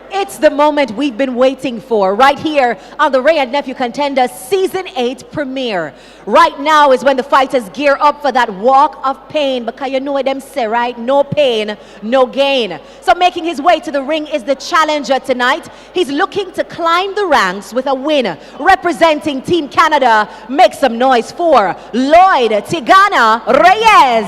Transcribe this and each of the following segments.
It's the moment we've been waiting for right here on the Wray and Nephew Contender Season 8 premiere. Right now is when the fighters gear up for that walk of pain, because you know what them say, right? No pain, no gain. So making his way to the ring is the challenger tonight. He's looking to climb the ranks with a win. Representing Team Canada, make some noise for Lloyd Tigana Reyes.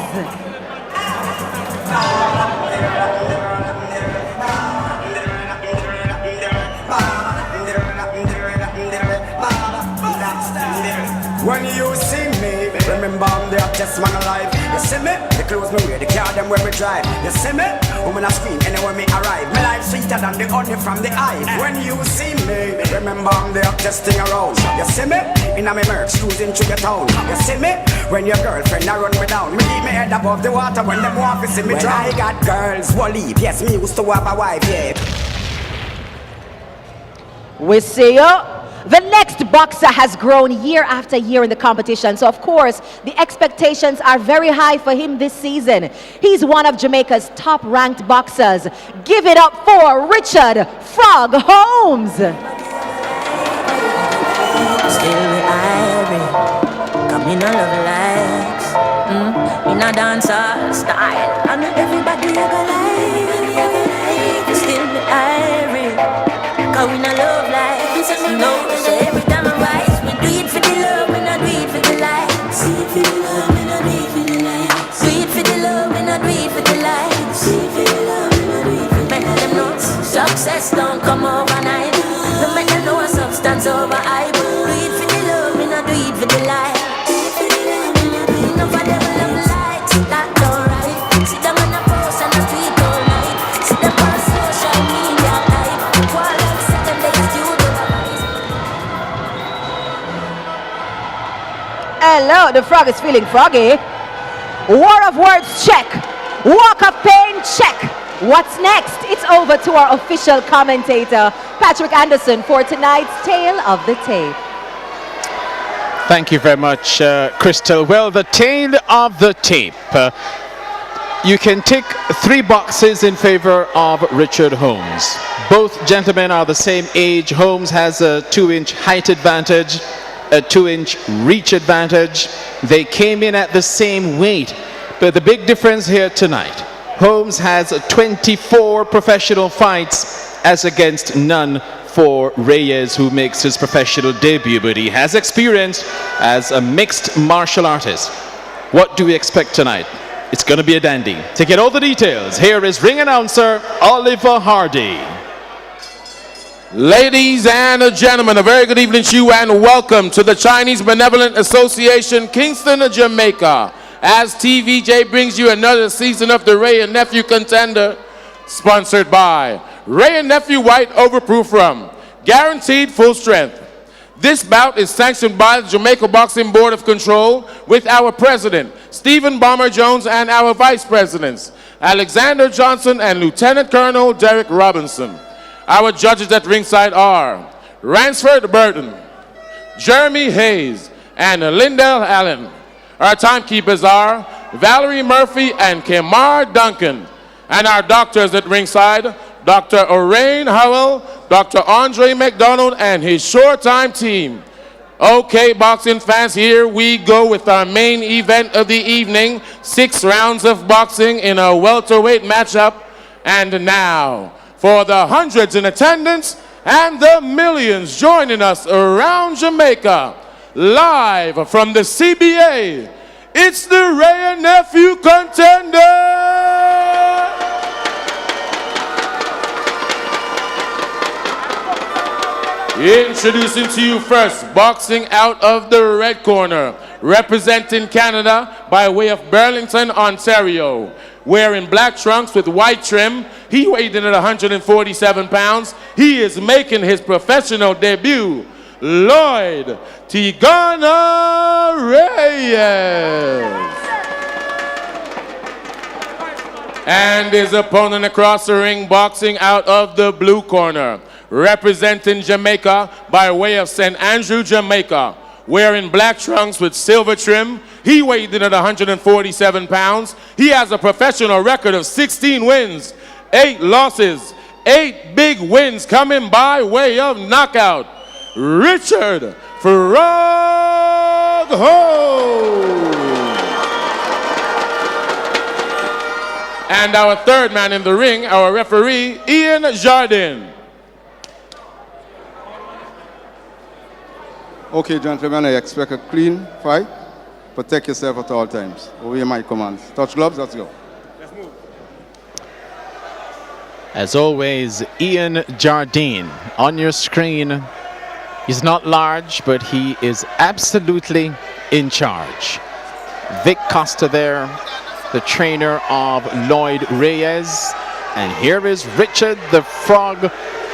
When you see me, remember I'm the hottest man alive. You see me? The clothes me wear, the car them where we drive. You see me? Woman I scream anywhere me arrive. My life sweeter than the honey from the hive. When you see me, remember I'm the hottest thing around. You see me? In a me merch, cruising through the town. You see me? When your girlfriend a run me down. Me keep me head above the water when them want to see me dry. I got girls, Wally. Yes, me used to have a wife, yeah. We see you. The next boxer has grown year after year in the competition, so of course the expectations are very high for him this season. He's one of Jamaica's top-ranked boxers. Give it up for Richard Frog Holmes. Still irie, come in a love lights, in a dancer style, and everybody ever like. Still irie, come in a love lights. No, so every time I rise, we do it for the love, we not do it for the lights. Do it for the love, we not do it for the lights. Do it for the love, we not do it for the lights. Do it for the love, we not do it for the lights. Make them know success don't come overnight. No make them know substance over hype. Do it for the love, we not do it for the lights. Do it for the love, we not do it for the lights. No for them love lights, that's alright. Sit down on a post and a tweet all night. Sit down on social media hype. While I'm second day studio. Hello, the frog is feeling froggy. War of words, check. Walk of pain, check. What's next? It's over to our official commentator, Patrick Anderson, for tonight's Tale of the Tape. Thank you very much, Crystal. Well, the Tale of the Tape. You can tick 3 boxes in favor of Richard Holmes. Both gentlemen are the same age. Holmes has a 2-inch height advantage, a 2-inch reach advantage. They came in at the same weight, but the big difference here tonight, Holmes has 24 professional fights as against none for Reyes, who makes his professional debut, but he has experience as a mixed martial artist. What do we expect tonight? It's going to be a dandy. To get all the details, here is ring announcer Oliver Hardy. Ladies and gentlemen, a very good evening to you and welcome to the Chinese Benevolent Association, Kingston, Jamaica. As TVJ brings you another season of the Wray and Nephew Contender, sponsored by Wray and Nephew White Overproof Rum, guaranteed full strength. This bout is sanctioned by the Jamaica Boxing Board of Control with our president, Stephen Bomber Jones, and our vice presidents, Alexander Johnson and Lieutenant Colonel Derek Robinson. Our judges at ringside are Ransford Burton, Jeremy Hayes, and Lindell Allen. Our timekeepers are Valerie Murphy and Kemar Duncan. And our doctors at ringside, Dr. Orain Howell, Dr. Andre McDonald, and his short-time team. Okay, boxing fans, here we go with our main event of the evening. 6 rounds of boxing in a welterweight matchup. And now, for the hundreds in attendance and the millions joining us around Jamaica, live from the CBA, it's the Wray and Nephew Contender! Introducing to you first, boxing out of the red corner, representing Canada by way of Burlington, Ontario. Wearing black trunks with white trim, he weighed in at 147 pounds. He is making his professional debut, Lloyd Tigana Reyes. And his opponent across the ring, boxing out of the blue corner, representing Jamaica by way of St. Andrew, Jamaica. Wearing black trunks with silver trim, he weighed in at 147 pounds. He has a professional record of 16 wins, 8 losses, 8 big wins coming by way of knockout. Richard Frog Holmes. And our third man in the ring, our referee, Ian Jardine. Okay, gentlemen, I expect a clean fight. Protect yourself at all times. Obey my commands. Touch gloves, let's go. As always, Ian Jardine on your screen. He's not large, but he is absolutely in charge. Vic Costa there, the trainer of Lloyd Reyes. And here is Richard the Frog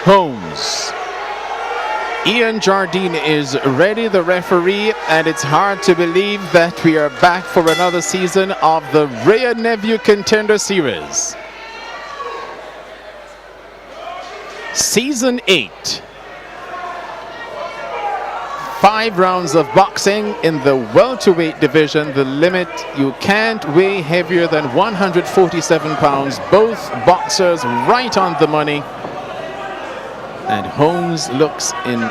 Holmes. Ian Jardine is ready, the referee, and it's hard to believe that we are back for another season of the Wray And Nephew Contender Series. Season 8. 5 rounds of boxing in the welterweight division. The limit, you can't weigh heavier than 147 pounds. Both boxers right on the money. And Holmes looks in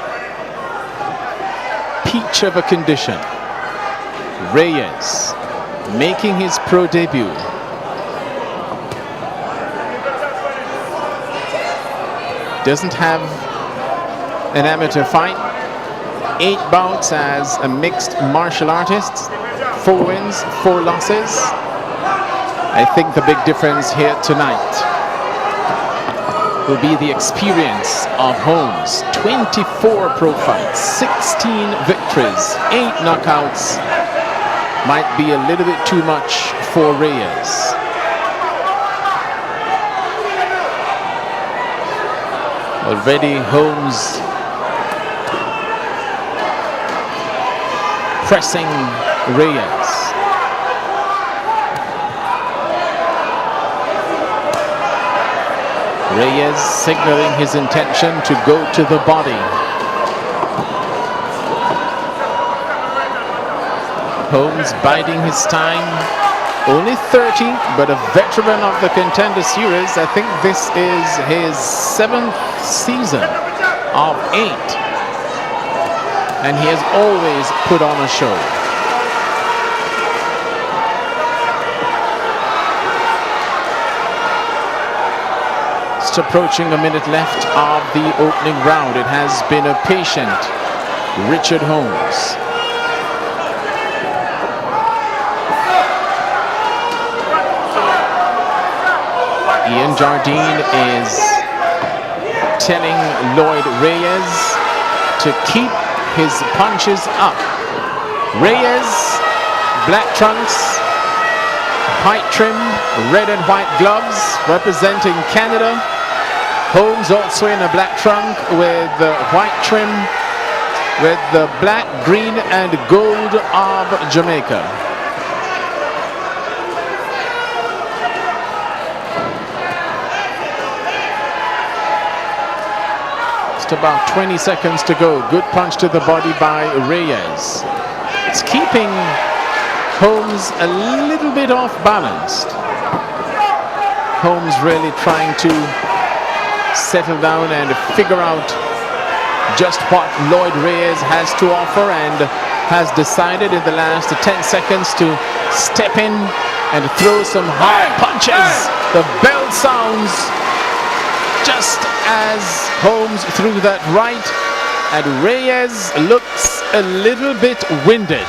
peach of a condition. Reyes making his pro debut. Doesn't have an amateur fight. 8 bouts as a mixed martial artist. 4 wins, 4 losses. I think the big difference here tonight will be the experience of Holmes. 24 pro fights, 16 victories, 8 knockouts. Might be a little bit too much for Reyes. Already Holmes pressing Reyes. Reyes signaling his intention to go to the body. Holmes biding his time. Only 30, but a veteran of the Contender Series. I think this is his 7th season of 8. And he has always put on a show. Approaching a minute left of the opening round. It has been a patient Richard Holmes. Ian Jardine is telling Lloyd Reyes to keep his punches up. Reyes, black trunks, white trim, red and white gloves, representing Canada. Holmes also in a black trunk with white trim with the black, green and gold of Jamaica. Just about 20 seconds to go. Good punch to the body by Reyes. It's keeping Holmes a little bit off balanced. Holmes really trying to settle down and figure out just what Lloyd Reyes has to offer, and has decided in the last 10 seconds to step in and throw some hard punches. The bell sounds just as Holmes threw that right, and Reyes looks a little bit winded.